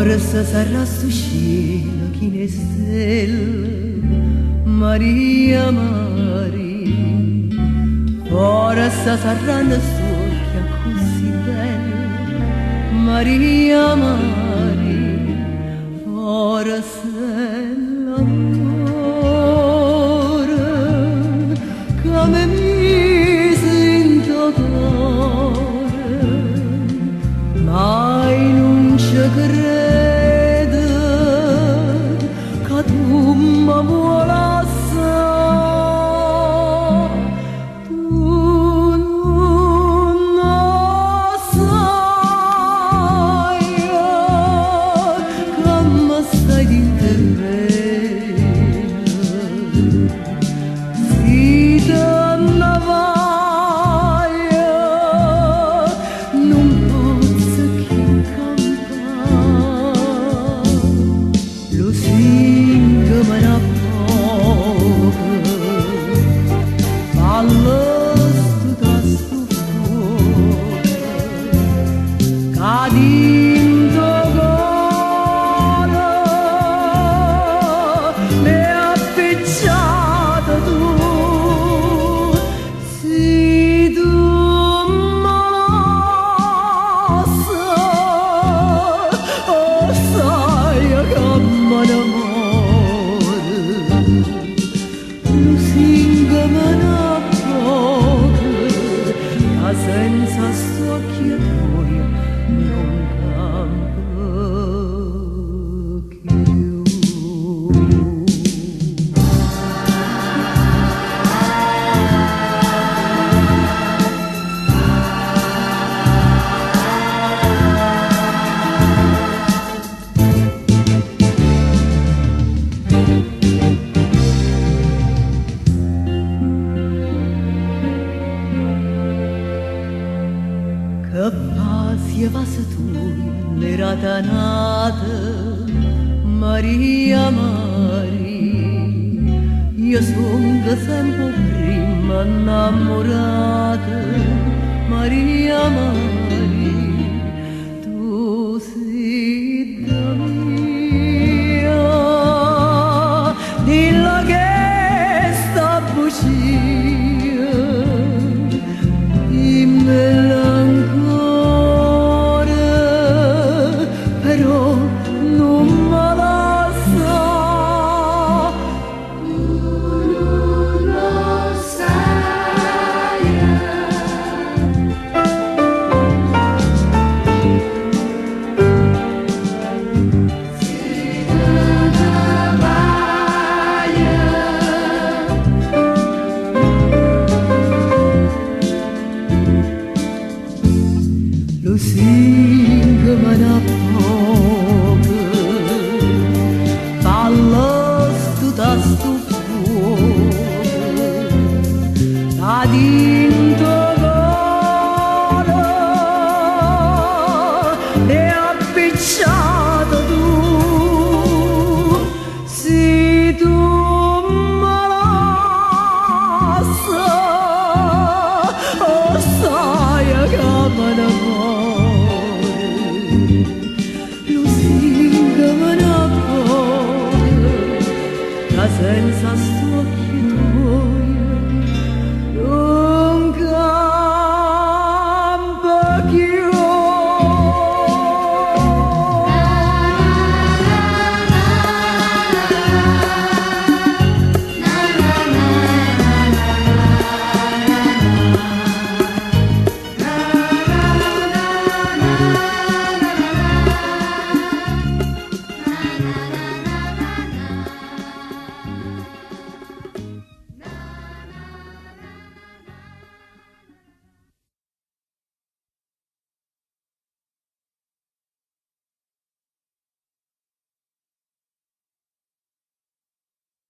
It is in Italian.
Forse sarà sto cielo che ne stelle, Maria Maria. Forse sarà una storia così bella, Maria Maria. Forse l'amore che mi mise in tuo cuore, mai non ci credo che tu mi vuoi assai. Tu non sai che mi stai d'intervento. Si te ne vai, non posso che campare. Lo singo me ne poco, ballo sto da sto fuoco, cadendo cuore, mi ha appicciato tu. Se tu me lo sai, sai che me ne muore. Lo singo me ne poco, ma senza sto occhi e cuore non campo più. Che passi e passa tu, l'era tanata, Maria Maria. Io sono da sempre prima innamorata, Maria Maria. Tu sei da mia, dillo che sta bugia, dimmelo ancora, però non me la sa. Tu non lo sai. Se te ne vai, lo singo me ne poco, ballo sto da sto fuoco,